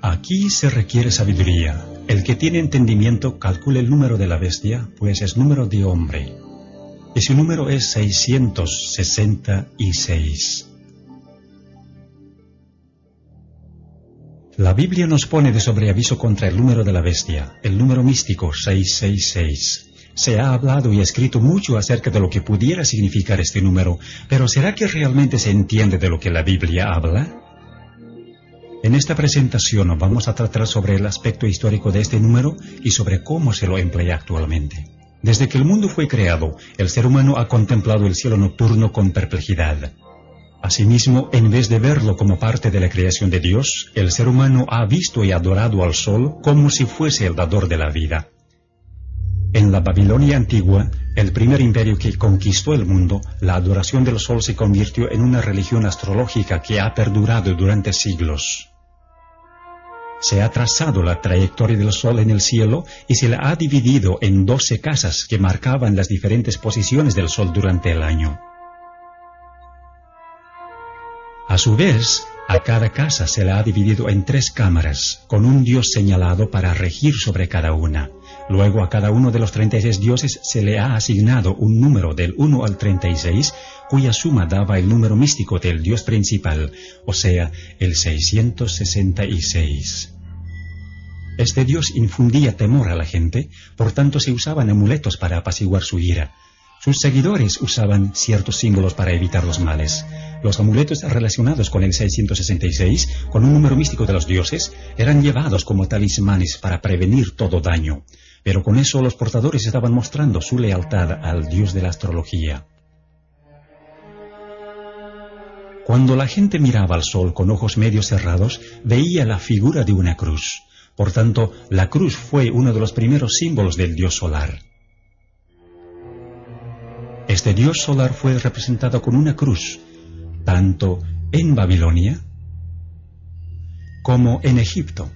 Aquí se requiere sabiduría. El que tiene entendimiento calcule el número de la bestia, pues es número de hombre. Y su número es 666. La Biblia nos pone de sobreaviso contra el número de la bestia, el número místico 666. Se ha hablado y escrito mucho acerca de lo que pudiera significar este número, pero ¿será que realmente se entiende de lo que la Biblia habla? En esta presentación vamos a tratar sobre el aspecto histórico de este número y sobre cómo se lo emplea actualmente. Desde que el mundo fue creado, el ser humano ha contemplado el cielo nocturno con perplejidad. Asimismo, en vez de verlo como parte de la creación de Dios, el ser humano ha visto y adorado al sol como si fuese el dador de la vida. En la Babilonia antigua, el primer imperio que conquistó el mundo, la adoración del sol se convirtió en una religión astrológica que ha perdurado durante siglos. Se ha trazado la trayectoria del sol en el cielo y se la ha dividido en 12 casas que marcaban las diferentes posiciones del sol durante el año. A su vez, a cada casa se la ha dividido en 3 cámaras, con un dios señalado para regir sobre cada una. Luego a cada uno de los 36 dioses se le ha asignado un número del 1 al 36, cuya suma daba el número místico del dios principal, o sea, el 666. Este dios infundía temor a la gente, por tanto se usaban amuletos para apaciguar su ira. Sus seguidores usaban ciertos símbolos para evitar los males. Los amuletos relacionados con el 666, con un número místico de los dioses, eran llevados como talismanes para prevenir todo daño. Pero con eso los portadores estaban mostrando su lealtad al dios de la astrología. Cuando la gente miraba al sol con ojos medio cerrados, veía la figura de una cruz. Por tanto, la cruz fue uno de los primeros símbolos del dios solar. Este dios solar fue representado con una cruz, tanto en Babilonia como en Egipto.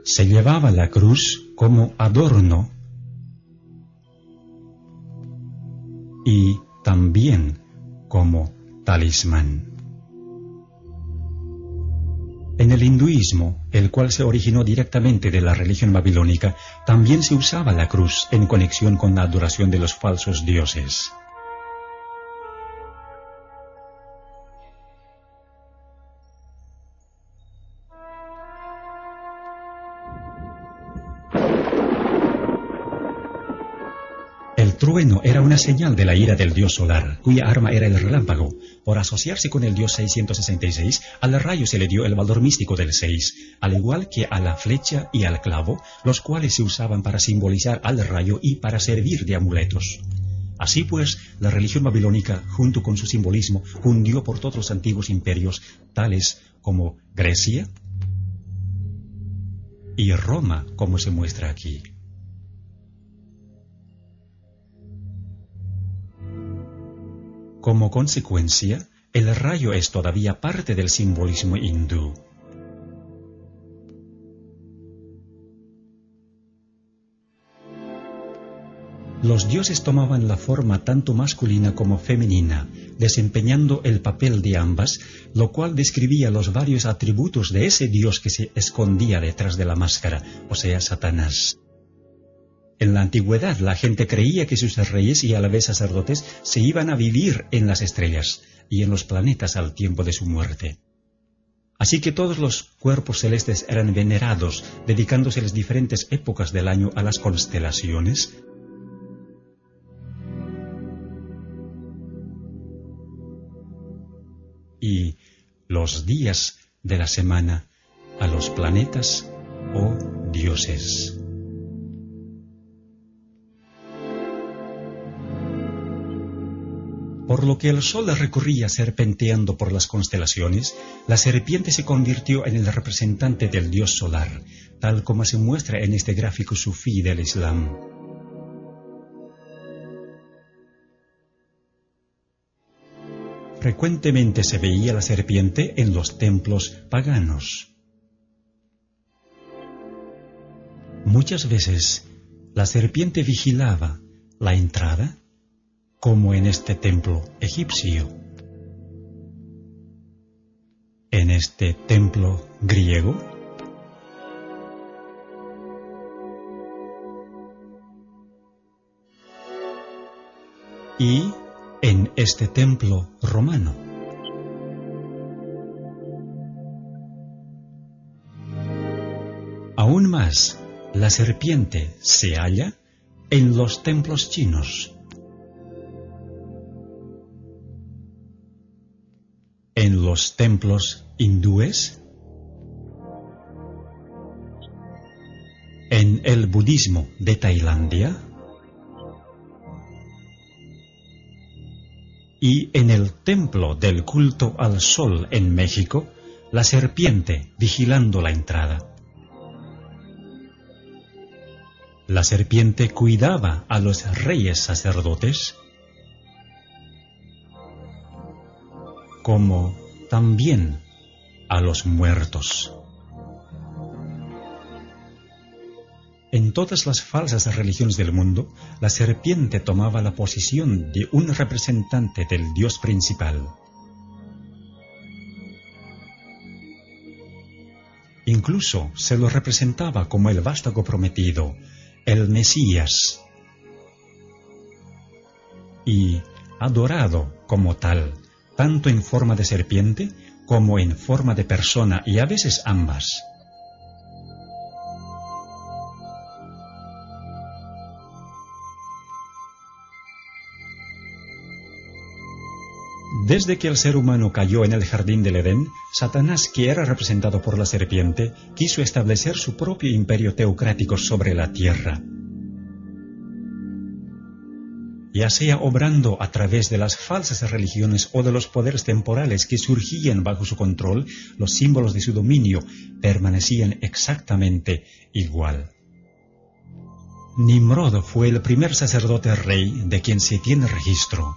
Se llevaba la cruz como adorno y también como talismán. En el hinduismo, el cual se originó directamente de la religión babilónica, también se usaba la cruz en conexión con la adoración de los falsos dioses. El trueno era una señal de la ira del dios solar, cuya arma era el relámpago. Por asociarse con el dios 666, al rayo se le dio el valor místico del 6, al igual que a la flecha y al clavo, los cuales se usaban para simbolizar al rayo y para servir de amuletos. Así pues, la religión babilónica, junto con su simbolismo, cundió por todos los antiguos imperios, tales como Grecia y Roma, como se muestra aquí. Como consecuencia, el rayo es todavía parte del simbolismo hindú. Los dioses tomaban la forma tanto masculina como femenina, desempeñando el papel de ambas, lo cual describía los varios atributos de ese dios que se escondía detrás de la máscara, o sea, Satanás. En la antigüedad, la gente creía que sus reyes y a la vez sacerdotes se iban a vivir en las estrellas y en los planetas al tiempo de su muerte. Así que todos los cuerpos celestes eran venerados, dedicándose las diferentes épocas del año a las constelaciones, y los días de la semana a los planetas o dioses. Por lo que el sol recorría serpenteando por las constelaciones, la serpiente se convirtió en el representante del dios solar, tal como se muestra en este gráfico sufí del Islam. Frecuentemente se veía la serpiente en los templos paganos. Muchas veces la serpiente vigilaba la entrada como en este templo egipcio, en este templo griego, y en este templo romano. Aún más, la serpiente se halla en los templos chinos, en los templos hindúes, en el budismo de Tailandia y en el templo del culto al sol en México, la serpiente vigilando la entrada. La serpiente cuidaba a los reyes sacerdotes, como también a los muertos. En todas las falsas religiones del mundo, la serpiente tomaba la posición de un representante del Dios principal. Incluso se lo representaba como el vástago prometido, el Mesías, y adorado como tal, tanto en forma de serpiente como en forma de persona, y a veces ambas. Desde que el ser humano cayó en el jardín del Edén, Satanás, que era representado por la serpiente, quiso establecer su propio imperio teocrático sobre la tierra. Ya sea obrando a través de las falsas religiones o de los poderes temporales que surgían bajo su control, los símbolos de su dominio permanecían exactamente igual. Nimrod fue el primer sacerdote rey de quien se tiene registro.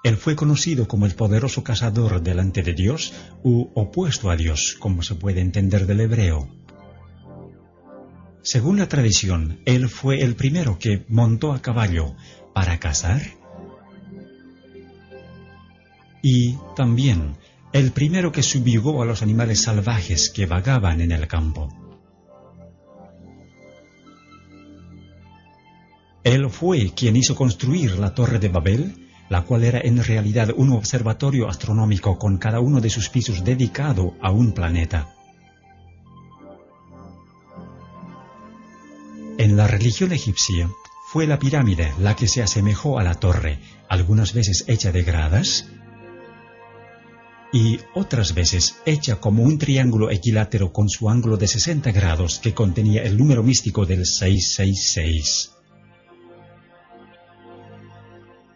Él fue conocido como el poderoso cazador delante de Dios, u opuesto a Dios, como se puede entender del hebreo. Según la tradición, él fue el primero que montó a caballo para cazar y también el primero que subjugó a los animales salvajes que vagaban en el campo. Él fue quien hizo construir la Torre de Babel, la cual era en realidad un observatorio astronómico con cada uno de sus pisos dedicado a un planeta. En la religión egipcia, fue la pirámide la que se asemejó a la torre, algunas veces hecha de gradas y otras veces hecha como un triángulo equilátero con su ángulo de 60 grados que contenía el número místico del 666.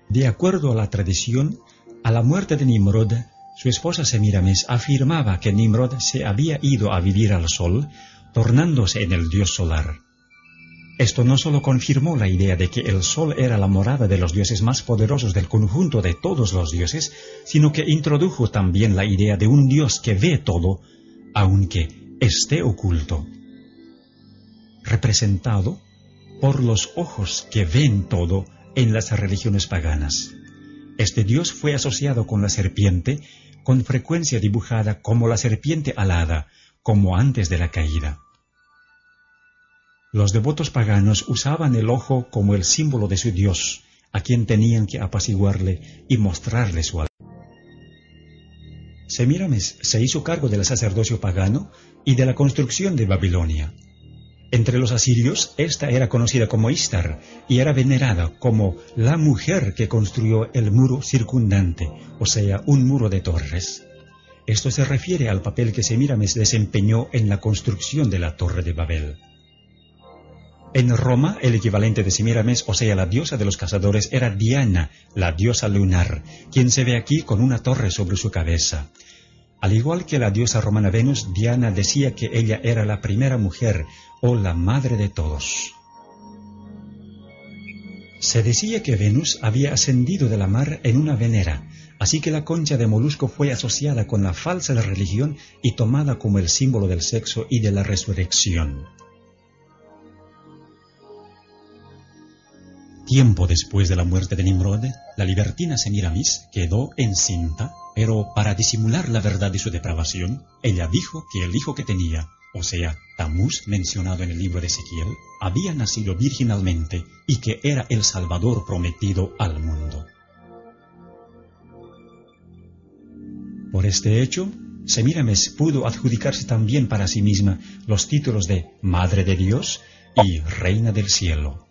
De acuerdo a la tradición, a la muerte de Nimrod, su esposa Semíramis afirmaba que Nimrod se había ido a vivir al sol, tornándose en el dios solar. Esto no solo confirmó la idea de que el sol era la morada de los dioses más poderosos del conjunto de todos los dioses, sino que introdujo también la idea de un dios que ve todo, aunque esté oculto, representado por los ojos que ven todo en las religiones paganas. Este dios fue asociado con la serpiente, con frecuencia dibujada como la serpiente alada, como antes de la caída. Los devotos paganos usaban el ojo como el símbolo de su dios, a quien tenían que apaciguarle y mostrarle su alma. Semíramis se hizo cargo del sacerdocio pagano y de la construcción de Babilonia. Entre los asirios, esta era conocida como Istar y era venerada como la mujer que construyó el muro circundante, o sea, un muro de torres. Esto se refiere al papel que Semíramis desempeñó en la construcción de la Torre de Babel. En Roma, el equivalente de Semíramis, o sea, la diosa de los cazadores, era Diana, la diosa lunar, quien se ve aquí con una torre sobre su cabeza. Al igual que la diosa romana Venus, Diana decía que ella era la primera mujer o la madre de todos. Se decía que Venus había ascendido de la mar en una venera, así que la concha de molusco fue asociada con la falsa religión y tomada como el símbolo del sexo y de la resurrección. Tiempo después de la muerte de Nimrod, la libertina Semiramis quedó encinta, pero para disimular la verdad de su depravación, ella dijo que el hijo que tenía, o sea, Tamuz, mencionado en el libro de Ezequiel, había nacido virginalmente y que era el Salvador prometido al mundo. Por este hecho, Semiramis pudo adjudicarse también para sí misma los títulos de Madre de Dios y Reina del Cielo.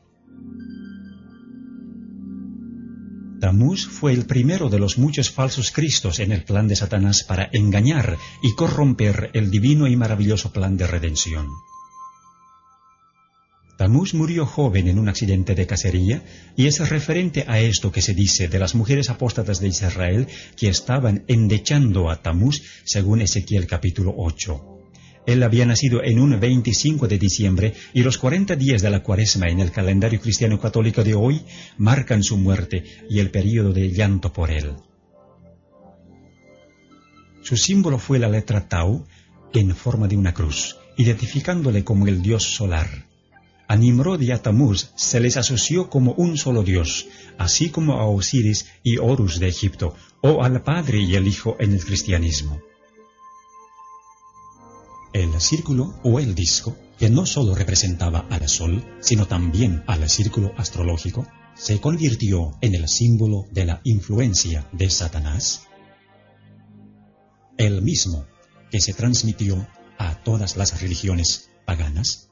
Tamuz fue el primero de los muchos falsos cristos en el plan de Satanás para engañar y corromper el divino y maravilloso plan de redención. Tamuz murió joven en un accidente de cacería y es referente a esto que se dice de las mujeres apóstatas de Israel que estaban endechando a Tamuz según Ezequiel capítulo 8. Él había nacido en un 25 de diciembre y los 40 días de la Cuaresma en el calendario cristiano católico de hoy marcan su muerte y el período de llanto por él. Su símbolo fue la letra Tau en forma de una cruz, identificándole como el dios solar. A Nimrod y a Tamuz se les asoció como un solo dios, así como a Osiris y Horus de Egipto, o al Padre y el Hijo en el cristianismo. El círculo o el disco, que no solo representaba al Sol, sino también al círculo astrológico, se convirtió en el símbolo de la influencia de Satanás, el mismo que se transmitió a todas las religiones paganas,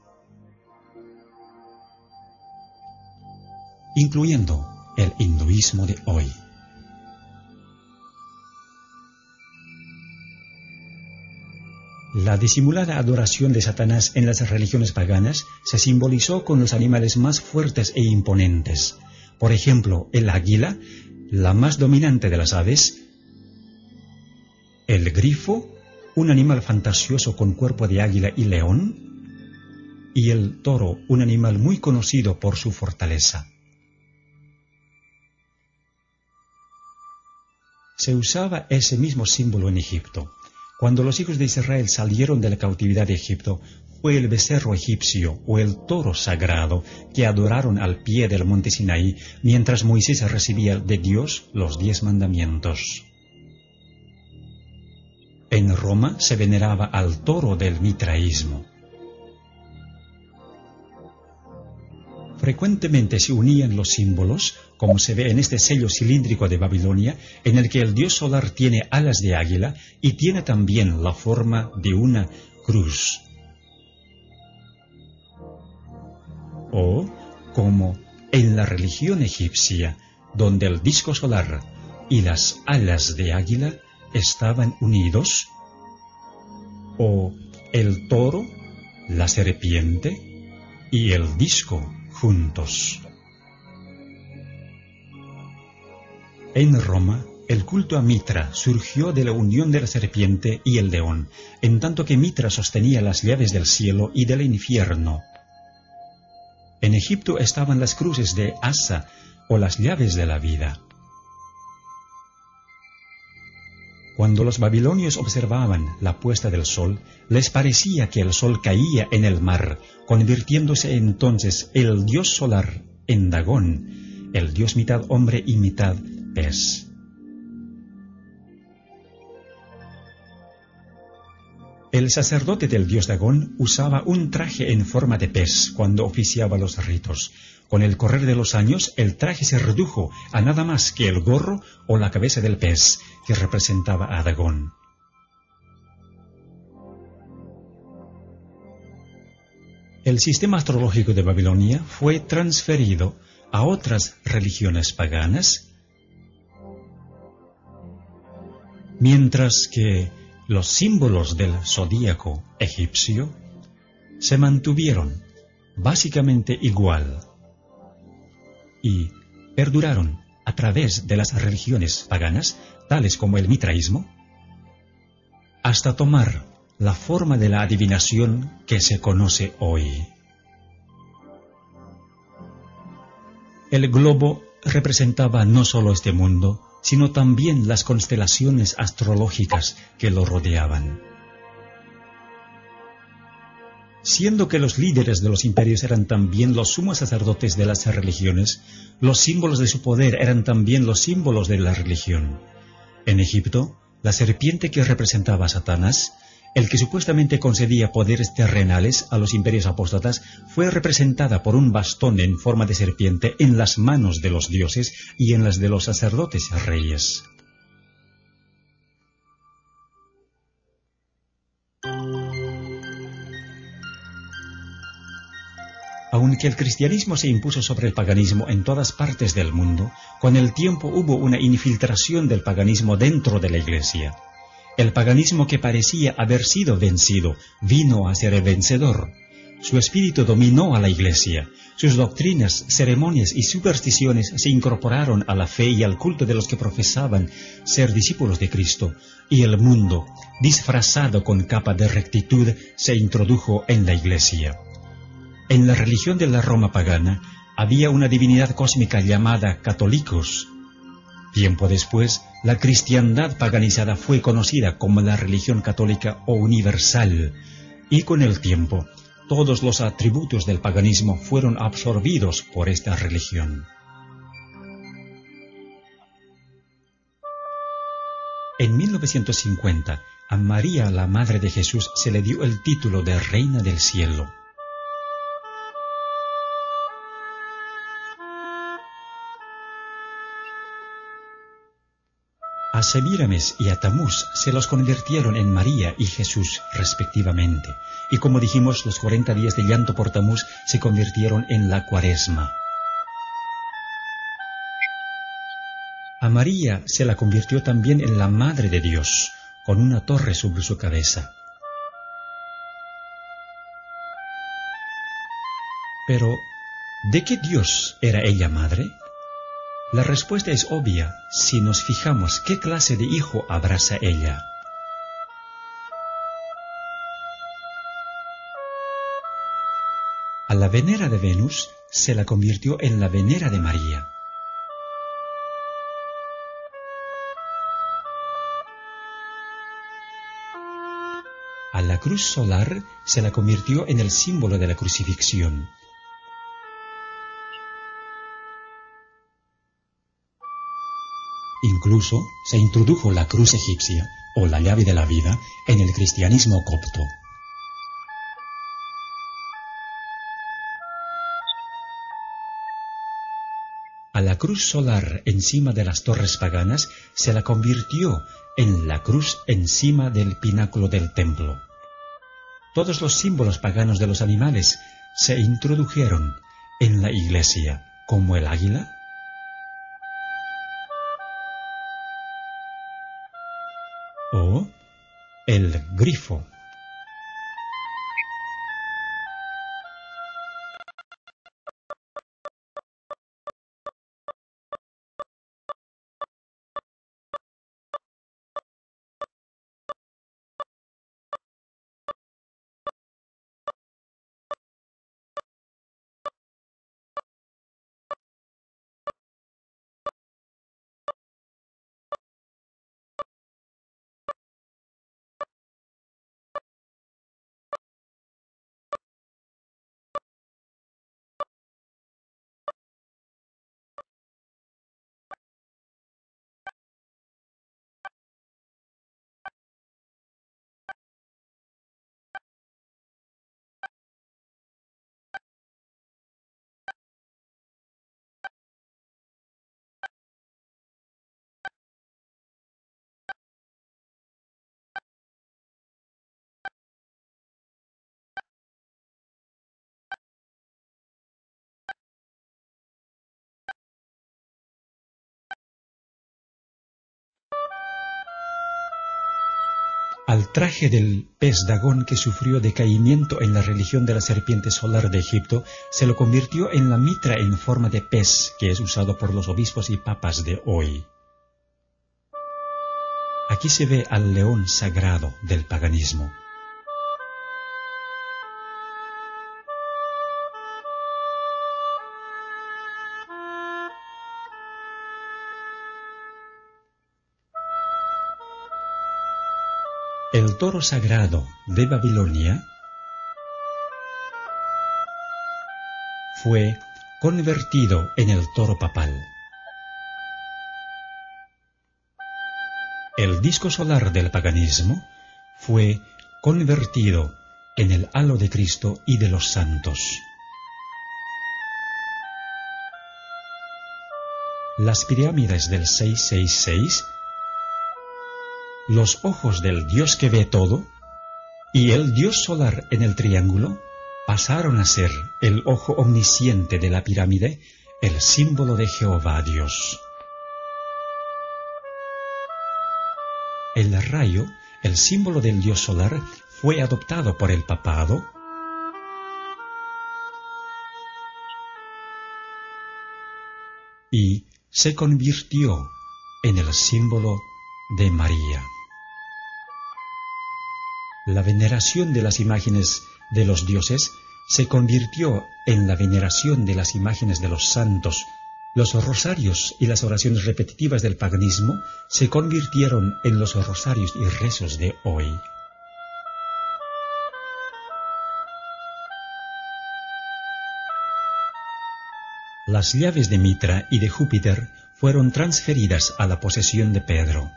incluyendo el hinduismo de hoy. La disimulada adoración de Satanás en las religiones paganas se simbolizó con los animales más fuertes e imponentes. Por ejemplo, el águila, la más dominante de las aves, el grifo, un animal fantasioso con cuerpo de águila y león, y el toro, un animal muy conocido por su fortaleza. Se usaba ese mismo símbolo en Egipto. Cuando los hijos de Israel salieron de la cautividad de Egipto, fue el becerro egipcio o el toro sagrado que adoraron al pie del monte Sinaí, mientras Moisés recibía de Dios los 10 mandamientos. En Roma se veneraba al toro del mitraísmo. Frecuentemente se unían los símbolos, como se ve en este sello cilíndrico de Babilonia, en el que el dios solar tiene alas de águila y tiene también la forma de una cruz. O, como en la religión egipcia, donde el disco solar y las alas de águila estaban unidos, o el toro, la serpiente y el disco juntos. En Roma, el culto a Mitra surgió de la unión de la serpiente y el león, en tanto que Mitra sostenía las llaves del cielo y del infierno. En Egipto estaban las cruces de Asa, o las llaves de la vida. Cuando los babilonios observaban la puesta del sol, les parecía que el sol caía en el mar, convirtiéndose entonces el dios solar en Dagón, el dios mitad hombre y mitad pez. El sacerdote del dios Dagón usaba un traje en forma de pez cuando oficiaba los ritos. Con el correr de los años, el traje se redujo a nada más que el gorro o la cabeza del pez, que representaba a Dagón. El sistema astrológico de Babilonia fue transferido a otras religiones paganas, mientras que los símbolos del zodíaco egipcio se mantuvieron básicamente igual y perduraron a través de las religiones paganas, tales como el mitraísmo, hasta tomar la forma de la adivinación que se conoce hoy. El globo representaba no solo este mundo, sino también las constelaciones astrológicas que lo rodeaban. Siendo que los líderes de los imperios eran también los sumos sacerdotes de las religiones, los símbolos de su poder eran también los símbolos de la religión. En Egipto, la serpiente que representaba a Satanás, el que supuestamente concedía poderes terrenales a los imperios apóstatas, fue representada por un bastón en forma de serpiente en las manos de los dioses y en las de los sacerdotes reyes. Aunque el cristianismo se impuso sobre el paganismo en todas partes del mundo, con el tiempo hubo una infiltración del paganismo dentro de la Iglesia. El paganismo que parecía haber sido vencido vino a ser el vencedor. Su espíritu dominó a la Iglesia. Sus doctrinas, ceremonias y supersticiones se incorporaron a la fe y al culto de los que profesaban ser discípulos de Cristo, y el mundo, disfrazado con capa de rectitud, se introdujo en la Iglesia. En la religión de la Roma pagana había una divinidad cósmica llamada Catolicos. Tiempo después, la cristiandad paganizada fue conocida como la religión católica o universal, y con el tiempo, todos los atributos del paganismo fueron absorbidos por esta religión. En 1950, a María, la Madre de Jesús, se le dio el título de Reina del Cielo. A Semíramis y a Tamuz se los convirtieron en María y Jesús respectivamente, y como dijimos, los 40 días de llanto por Tamuz se convirtieron en la Cuaresma. A María se la convirtió también en la Madre de Dios, con una torre sobre su cabeza. Pero, ¿de qué Dios era ella madre? La respuesta es obvia si nos fijamos qué clase de hijo abraza ella. A la venera de Venus se la convirtió en la venera de María. A la cruz solar se la convirtió en el símbolo de la crucifixión. Incluso se introdujo la cruz egipcia, o la llave de la vida, en el cristianismo copto. A la cruz solar encima de las torres paganas se la convirtió en la cruz encima del pináculo del templo. Todos los símbolos paganos de los animales se introdujeron en la Iglesia, como el águila, o el grifo. Al traje del pez Dagón que sufrió decaimiento en la religión de la serpiente solar de Egipto, se lo convirtió en la mitra en forma de pez que es usado por los obispos y papas de hoy. Aquí se ve al león sagrado del paganismo. El toro sagrado de Babilonia fue convertido en el toro papal. El disco solar del paganismo fue convertido en el halo de Cristo y de los santos. Las pirámides del 666, los ojos del Dios que ve todo, y el Dios solar en el triángulo, pasaron a ser el ojo omnisciente de la pirámide, el símbolo de Jehová Dios. El rayo, el símbolo del Dios solar, fue adoptado por el papado y se convirtió en el símbolo de María. La veneración de las imágenes de los dioses se convirtió en la veneración de las imágenes de los santos. Los rosarios y las oraciones repetitivas del paganismo se convirtieron en los rosarios y rezos de hoy. Las llaves de Mitra y de Júpiter fueron transferidas a la posesión de Pedro.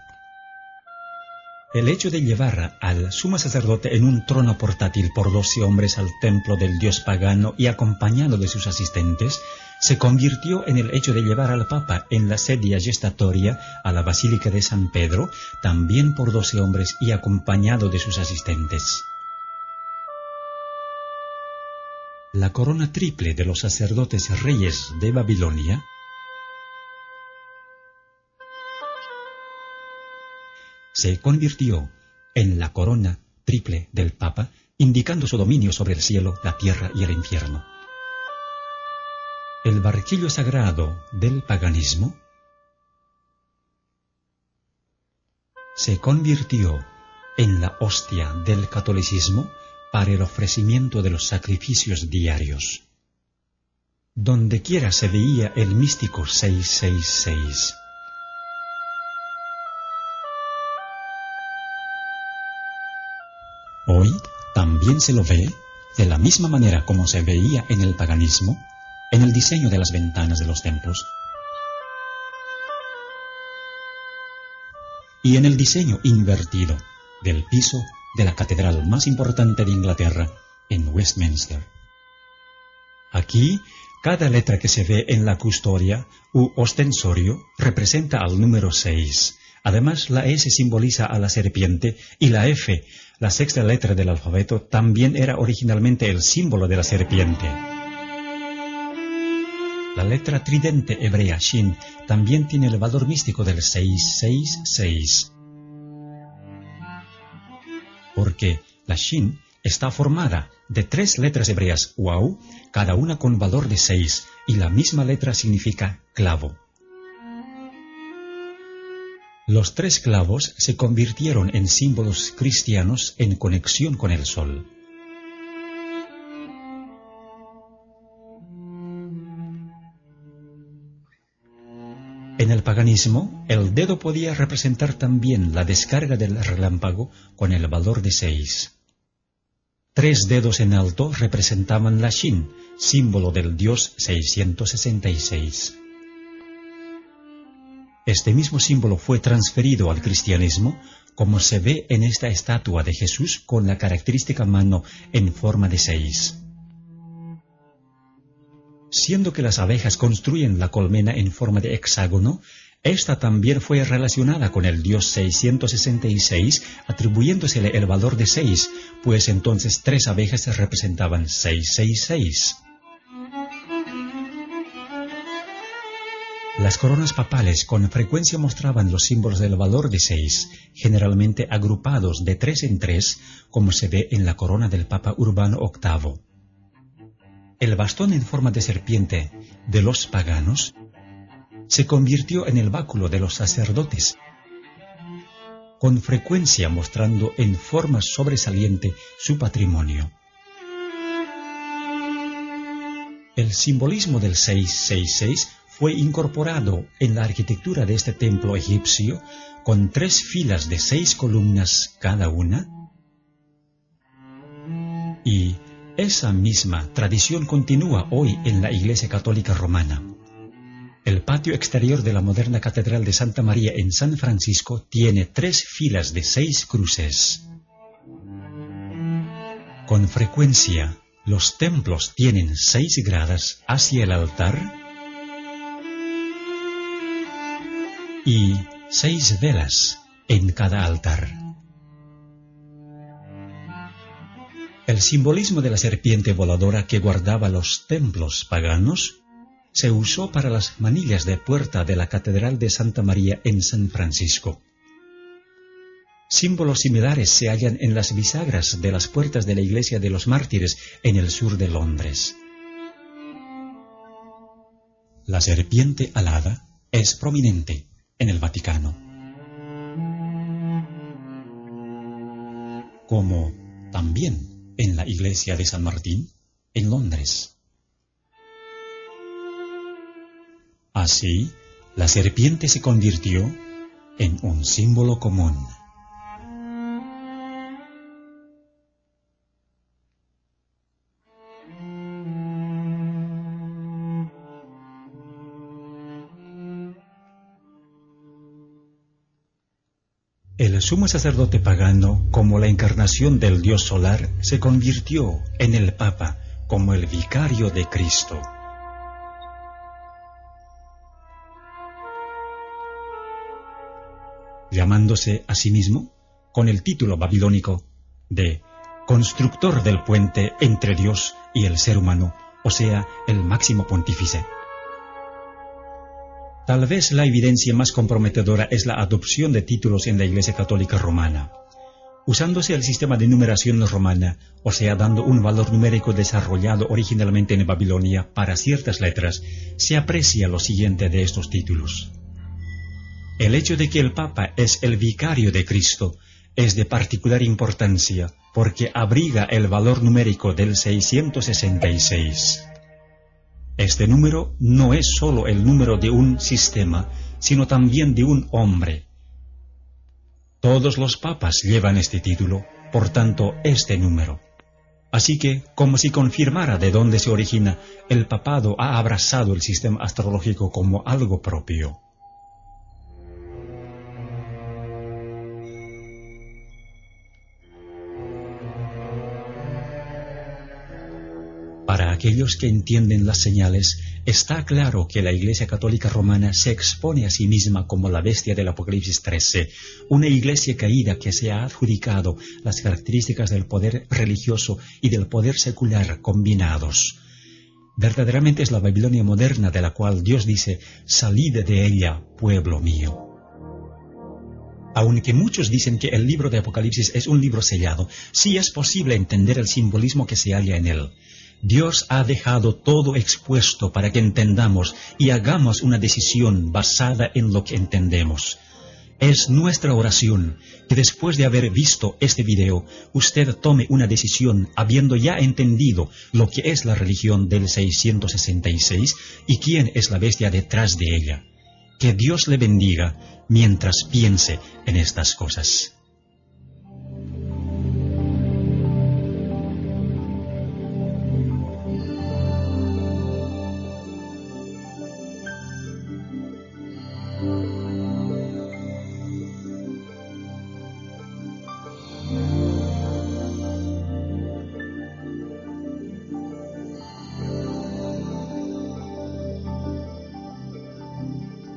El hecho de llevar al sumo sacerdote en un trono portátil por 12 hombres al templo del dios pagano y acompañado de sus asistentes, se convirtió en el hecho de llevar al Papa en la sedia gestatoria a la Basílica de San Pedro, también por 12 hombres y acompañado de sus asistentes. La corona triple de los sacerdotes reyes de Babilonia se convirtió en la corona triple del Papa, indicando su dominio sobre el cielo, la tierra y el infierno. El barquillo sagrado del paganismo se convirtió en la hostia del catolicismo para el ofrecimiento de los sacrificios diarios. Dondequiera se veía el místico 666. Hoy también se lo ve de la misma manera como se veía en el paganismo, en el diseño de las ventanas de los templos y en el diseño invertido del piso de la catedral más importante de Inglaterra, en Westminster. Aquí, cada letra que se ve en la custodia u ostensorio representa al número 6. Además, la S simboliza a la serpiente y la F, la sexta letra del alfabeto, también era originalmente el símbolo de la serpiente. La letra tridente hebrea Shin también tiene el valor místico del 666. Porque la Shin está formada de 3 letras hebreas Wau, cada una con valor de 6, y la misma letra significa clavo. Los 3 clavos se convirtieron en símbolos cristianos en conexión con el sol. En el paganismo, el dedo podía representar también la descarga del relámpago con el valor de 6. 3 dedos en alto representaban la Shin, símbolo del dios 666. Este mismo símbolo fue transferido al cristianismo, como se ve en esta estatua de Jesús con la característica mano en forma de 6. Siendo que las abejas construyen la colmena en forma de hexágono, esta también fue relacionada con el dios 666, atribuyéndosele el valor de 6, pues entonces 3 abejas representaban 666. Las coronas papales con frecuencia mostraban los símbolos del valor de 6, generalmente agrupados de 3 en 3, como se ve en la corona del Papa Urbano VIII. El bastón en forma de serpiente de los paganos se convirtió en el báculo de los sacerdotes, con frecuencia mostrando en forma sobresaliente su patrimonio. El simbolismo del 666 fue incorporado en la arquitectura de este templo egipcio con 3 filas de 6 columnas cada una y Esa misma tradición continúa hoy en la Iglesia Católica Romana. El patio exterior de la moderna Catedral de Santa María en San Francisco tiene 3 filas de 6 cruces. Con frecuencia, los templos tienen 6 gradas hacia el altar y 6 velas en cada altar. El simbolismo de la serpiente voladora que guardaba los templos paganos se usó para las manillas de puerta de la Catedral de Santa María en San Francisco. Símbolos similares se hallan en las bisagras de las puertas de la Iglesia de los Mártires en el sur de Londres. La serpiente alada es prominente en el Vaticano, como también en la Iglesia de San Martín en Londres. Así, la serpiente se convirtió en un símbolo común. El sumo sacerdote pagano, como la encarnación del Dios solar, se convirtió en el Papa como el vicario de Cristo. Llamándose a sí mismo con el título babilónico de constructor del puente entre Dios y el ser humano, o sea, el máximo pontífice. Tal vez la evidencia más comprometedora es la adopción de títulos en la Iglesia Católica Romana. Usándose el sistema de numeración romana, o sea, dando un valor numérico desarrollado originalmente en Babilonia para ciertas letras, se aprecia lo siguiente de estos títulos. El hecho de que el Papa es el vicario de Cristo es de particular importancia porque abriga el valor numérico del 666. Este número no es sólo el número de un sistema, sino también de un hombre. Todos los papas llevan este título, por tanto, este número. Así que, como si confirmara de dónde se origina, el papado ha abrazado el sistema astrológico como algo propio. Para aquellos que entienden las señales, está claro que la Iglesia Católica Romana se expone a sí misma como la bestia del Apocalipsis 13, una iglesia caída que se ha adjudicado las características del poder religioso y del poder secular combinados. Verdaderamente es la Babilonia moderna de la cual Dios dice, «Salid de ella, pueblo mío». Aunque muchos dicen que el libro de Apocalipsis es un libro sellado, sí es posible entender el simbolismo que se halla en él. Dios ha dejado todo expuesto para que entendamos y hagamos una decisión basada en lo que entendemos. Es nuestra oración que después de haber visto este video, usted tome una decisión habiendo ya entendido lo que es la religión del 666 y quién es la bestia detrás de ella. Que Dios le bendiga mientras piense en estas cosas.